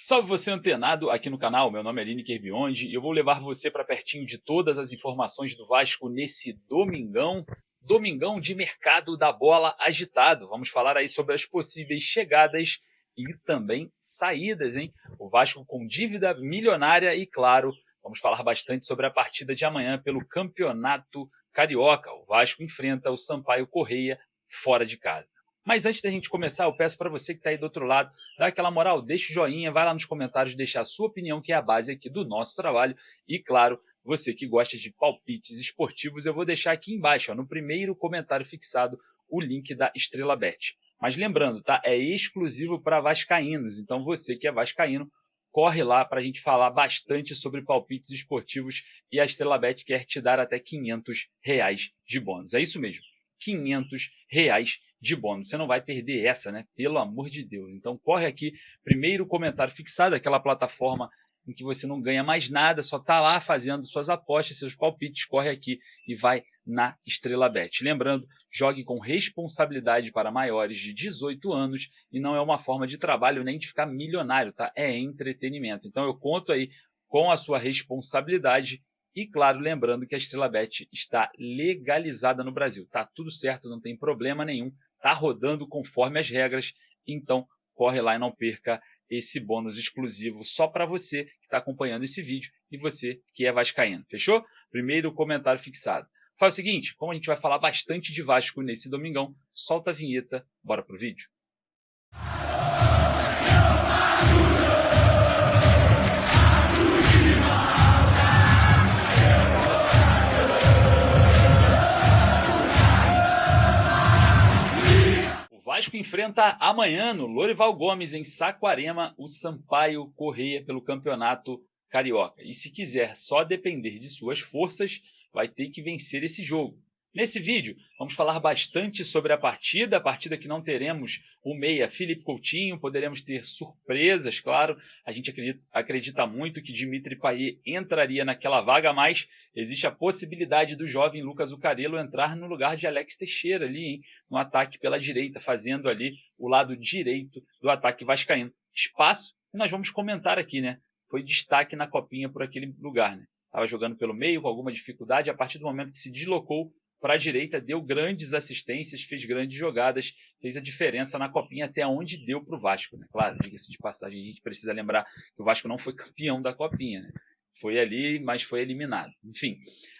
Salve você antenado aqui no canal, meu nome é Lineker Biondi e eu vou levar você para pertinho de todas as informações do Vasco nesse domingão de mercado da bola agitado. Vamos falar aí sobre as possíveis chegadas e também saídas, hein? O Vasco com dívida milionária e, claro, vamos falar bastante sobre a partida de amanhã pelo Campeonato Carioca. O Vasco enfrenta o Sampaio Corrêa fora de casa. Mas antes da gente começar, eu peço para você que está aí do outro lado, dá aquela moral, deixa o joinha, vai lá nos comentários deixar a sua opinião, que é a base aqui do nosso trabalho. E claro, você que gosta de palpites esportivos, eu vou deixar aqui embaixo, ó, no primeiro comentário fixado, o link da Estrela Bet. Mas lembrando, tá? É exclusivo para vascaínos, então você que é vascaíno, corre lá para a gente falar bastante sobre palpites esportivos e a Estrela Bet quer te dar até R$ 500 de bônus. É isso mesmo. R$ 500 de bônus. Você não vai perder essa, né? Pelo amor de Deus. Então corre aqui, primeiro comentário fixado, aquela plataforma em que você não ganha mais nada, só está lá fazendo suas apostas, seus palpites, corre aqui e vai na Estrela Bet. Lembrando, jogue com responsabilidade para maiores de 18 anos e não é uma forma de trabalho nem de ficar milionário, tá? É entretenimento. Então eu conto aí com a sua responsabilidade. E claro, lembrando que a Estrela Bet está legalizada no Brasil. Tá tudo certo, não tem problema nenhum. Tá rodando conforme as regras. Então, corre lá e não perca esse bônus exclusivo só para você que está acompanhando esse vídeo e você que é vascaíno. Fechou? Primeiro comentário fixado. Faz o seguinte, como a gente vai falar bastante de Vasco nesse domingão, solta a vinheta, bora pro vídeo. O Vasco enfrenta amanhã no Lorival Gomes, em Saquarema, o Sampaio Corrêa pelo Campeonato Carioca. E se quiser só depender de suas forças, vai ter que vencer esse jogo. Nesse vídeo, vamos falar bastante sobre a partida que não teremos o meia Felipe Coutinho, poderemos ter surpresas, claro. A gente acredita muito que Dimitri Payet entraria naquela vaga, mas existe a possibilidade do jovem Lucas Zucarello entrar no lugar de Alex Teixeira ali, hein, no ataque pela direita, fazendo ali o lado direito do ataque vascaíno. Espaço que nós vamos comentar aqui, né? Foi destaque na copinha por aquele lugar, né? Estava jogando pelo meio com alguma dificuldade, a partir do momento que se deslocou para a direita, deu grandes assistências, fez grandes jogadas, fez a diferença na copinha até onde deu para o Vasco, né? Claro, diga-se de passagem, a gente precisa lembrar que o Vasco não foi campeão da copinha, né? Foi ali, mas foi eliminado. Enfim,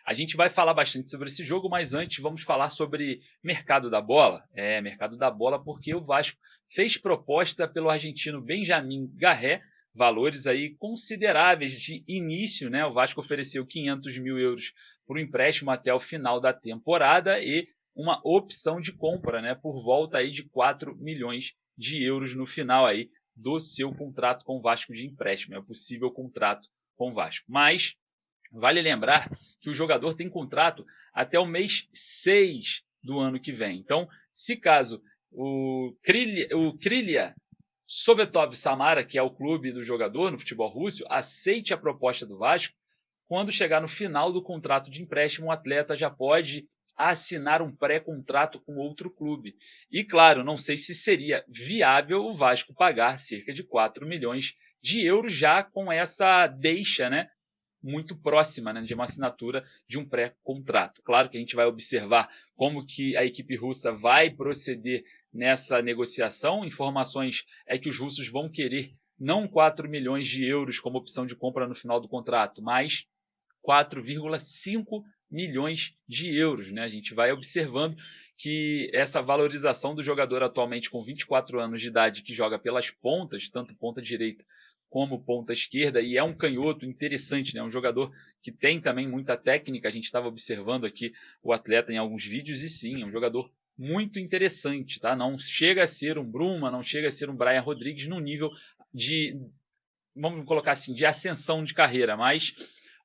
a gente vai falar bastante sobre esse jogo, mas antes vamos falar sobre mercado da bola. Mercado da bola porque o Vasco fez proposta pelo argentino Benjamin Garré, valores aí consideráveis de início, né? O Vasco ofereceu 500 mil euros por um empréstimo até o final da temporada e uma opção de compra, né? Por volta aí de 4 milhões de euros no final aí do seu contrato com o Vasco de empréstimo, é o possível contrato com o Vasco. Mas vale lembrar que o jogador tem contrato até o mês 6 do ano que vem. Então, se caso o Krylia Sovetov Samara, que é o clube do jogador no futebol russo, aceite a proposta do Vasco, quando chegar no final do contrato de empréstimo, o atleta já pode assinar um pré-contrato com outro clube. E claro, não sei se seria viável o Vasco pagar cerca de 4 milhões de euros já com essa deixa, né, muito próxima, né, de uma assinatura de um pré-contrato. Claro que a gente vai observar como que a equipe russa vai proceder nessa negociação. Informações é que os russos vão querer não 4 milhões de euros como opção de compra no final do contrato, mas 4,5 milhões de euros. Né? A gente vai observando que essa valorização do jogador atualmente com 24 anos de idade, que joga pelas pontas, tanto ponta direita como ponta esquerda, e é um canhoto interessante, né? Um jogador que tem também muita técnica. A gente estava observando aqui o atleta em alguns vídeos, e sim, é um jogador muito interessante, tá? Não chega a ser um Bruma, não chega a ser um Brian Rodrigues no nível de, vamos colocar assim, de ascensão de carreira, mas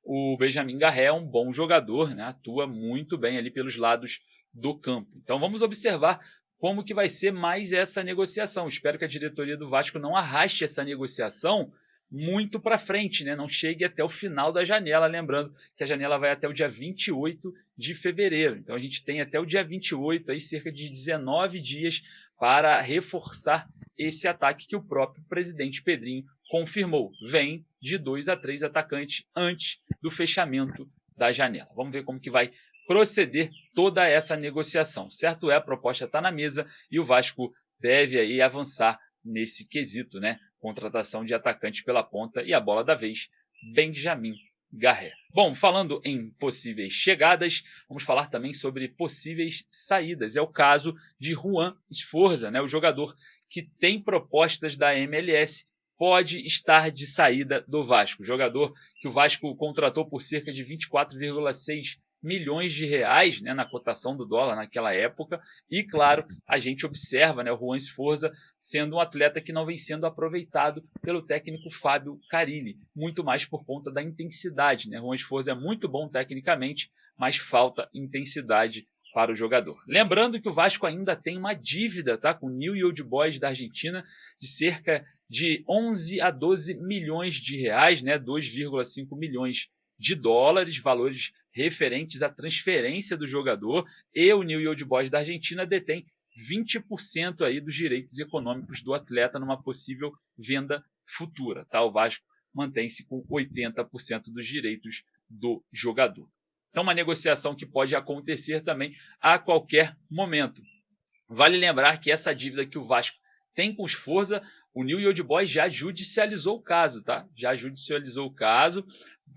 o Benjamin Garré é um bom jogador, né? Atua muito bem ali pelos lados do campo. Então vamos observar como que vai ser mais essa negociação. Espero que a diretoria do Vasco não arraste essa negociação muito para frente, né? Não chegue até o final da janela, lembrando que a janela vai até o dia 28 de fevereiro. Então a gente tem até o dia 28, aí, cerca de 19 dias para reforçar esse ataque que o próprio presidente Pedrinho confirmou, vem de 2 a 3 atacantes antes do fechamento da janela. Vamos ver como que vai proceder toda essa negociação. Certo é, a proposta está na mesa e o Vasco deve aí avançar nesse quesito, né? Contratação de atacantes pela ponta e a bola da vez, Benjamin Garré. Bom, falando em possíveis chegadas, vamos falar também sobre possíveis saídas. É o caso de Juan Sforza, né? O jogador que tem propostas da MLS, pode estar de saída do Vasco. Jogador que o Vasco contratou por cerca de 24,6 milhões de reais, né, na cotação do dólar naquela época. E, claro, a gente observa, né, o Juan Sforza sendo um atleta que não vem sendo aproveitado pelo técnico Fábio Carille, muito mais por conta da intensidade. Né? Juan Sforza é muito bom tecnicamente, mas falta intensidade para o jogador. Lembrando que o Vasco ainda tem uma dívida, tá, com o New Old Boys da Argentina de cerca de 11 a 12 milhões de reais, né, 2,5 milhões de dólares, valores referentes à transferência do jogador, e o New Old Boys da Argentina detém 20% aí dos direitos econômicos do atleta numa possível venda futura. Tá? O Vasco mantém-se com 80% dos direitos do jogador. Então, uma negociação que pode acontecer também a qualquer momento. Vale lembrar que essa dívida que o Vasco tem com o Sforza, o New Old Boys já judicializou o caso, tá? Já judicializou o caso.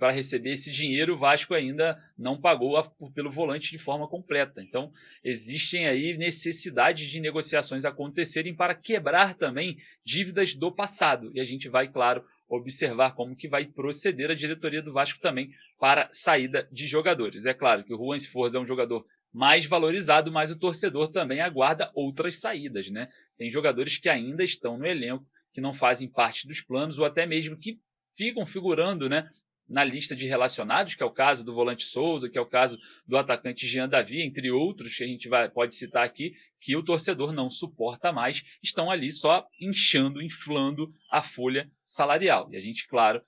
Para receber esse dinheiro, o Vasco ainda não pagou pelo volante de forma completa. Então, existem aí necessidades de negociações acontecerem para quebrar também dívidas do passado. E a gente vai, claro, observar como que vai proceder a diretoria do Vasco também para saída de jogadores. É claro que o Juan Sforza é um jogador mais valorizado, mas o torcedor também aguarda outras saídas, né? Tem jogadores que ainda estão no elenco, que não fazem parte dos planos, ou até mesmo que ficam figurando, né, na lista de relacionados, que é o caso do volante Souza, que é o caso do atacante Jean Davi, entre outros que a gente pode citar aqui, que o torcedor não suporta mais, estão ali só inflando a folha salarial. E a gente, claro,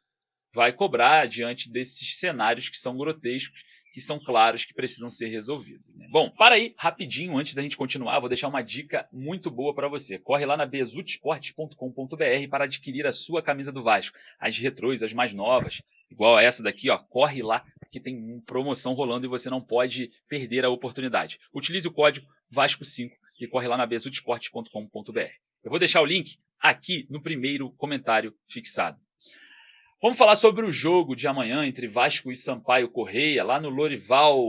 vai cobrar diante desses cenários que são grotescos, que são claros, que precisam ser resolvidos. Né? Bom, para aí, rapidinho, antes da gente continuar, vou deixar uma dica muito boa para você. Corre lá na bezutesportes.com.br para adquirir a sua camisa do Vasco. As retrôs, as mais novas, igual a essa daqui, ó, corre lá, que tem promoção rolando e você não pode perder a oportunidade. Utilize o código VASCO5 e corre lá na bezutesportes.com.br. Eu vou deixar o link aqui no primeiro comentário fixado. Vamos falar sobre o jogo de amanhã entre Vasco e Sampaio Corrêa, lá no Lorival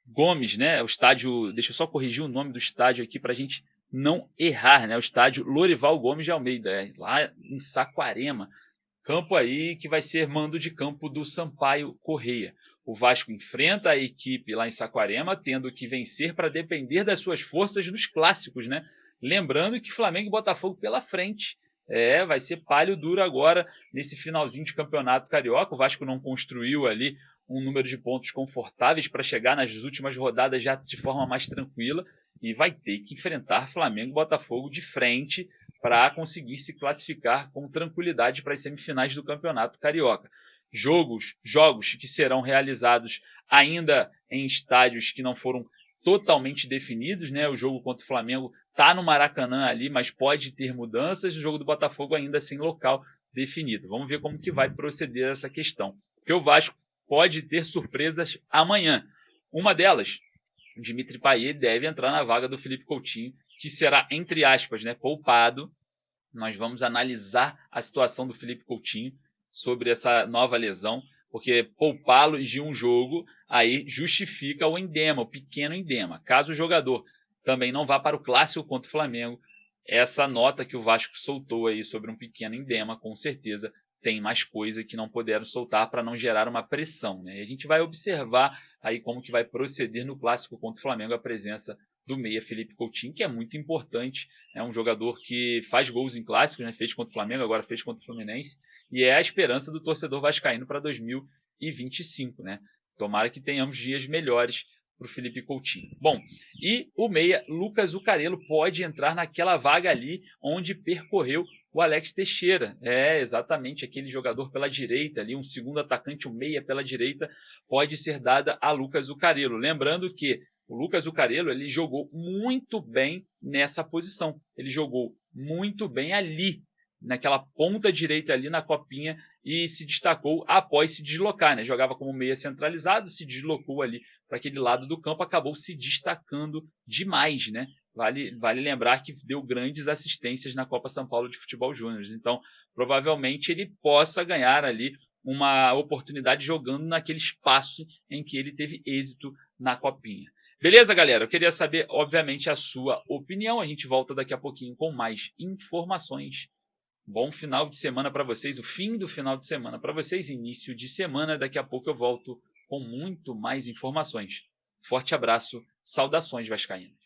Gomes, né? O estádio, deixa eu só corrigir o nome do estádio aqui para a gente não errar, né? O estádio Lorival Gomes de Almeida, lá em Saquarema. Campo aí que vai ser mando de campo do Sampaio Corrêa. O Vasco enfrenta a equipe lá em Saquarema, tendo que vencer para depender das suas forças nos clássicos, né? Lembrando que Flamengo e Botafogo pela frente. Vai ser palho duro agora nesse finalzinho de campeonato carioca. O Vasco não construiu ali um número de pontos confortáveis para chegar nas últimas rodadas já de forma mais tranquila e vai ter que enfrentar Flamengo e Botafogo de frente para conseguir se classificar com tranquilidade para as semifinais do campeonato carioca. Jogos que serão realizados ainda em estádios que não foram totalmente definidos, né? O jogo contra o Flamengo está no Maracanã ali, mas pode ter mudanças. O jogo do Botafogo ainda sem local definido. Vamos ver como que vai proceder essa questão. Porque o Vasco pode ter surpresas amanhã. Uma delas, o Dimitri Payet deve entrar na vaga do Felipe Coutinho, que será, entre aspas, né, poupado. Nós vamos analisar a situação do Felipe Coutinho sobre essa nova lesão, porque poupá-lo de um jogo aí justifica o endema, o pequeno endema. Caso o jogador também não vá para o clássico contra o Flamengo, essa nota que o Vasco soltou aí sobre um pequeno endema, com certeza tem mais coisa que não puderam soltar para não gerar uma pressão. Né? E a gente vai observar aí como que vai proceder no clássico contra o Flamengo a presença do meia Felipe Coutinho, que é muito importante, é um jogador que faz gols em clássicos, né? Fez contra o Flamengo, agora fez contra o Fluminense, e é a esperança do torcedor vascaíno para 2025. Né? Tomara que tenhamos dias melhores para o Felipe Coutinho. Bom, e o meia Lucas Zucarello pode entrar naquela vaga ali onde percorreu o Alex Teixeira. Exatamente, aquele jogador pela direita ali, um segundo atacante, um meia pela direita, pode ser dada a Lucas Zucarello. Lembrando que o Lucas Zucarello, ele jogou muito bem nessa posição. Ele jogou muito bem ali. naquela ponta direita ali na copinha e se destacou após se deslocar, né? Jogava como meia centralizado, se deslocou ali para aquele lado do campo, acabou se destacando demais, né? Vale lembrar que deu grandes assistências na Copa São Paulo de Futebol Júnior. Então, provavelmente ele possa ganhar ali uma oportunidade jogando naquele espaço em que ele teve êxito na copinha. Beleza, galera? Eu queria saber, obviamente, a sua opinião. A gente volta daqui a pouquinho com mais informações. Bom final de semana para vocês, o fim do final de semana para vocês, início de semana. Daqui a pouco eu volto com muito mais informações. Forte abraço, saudações vascaínas.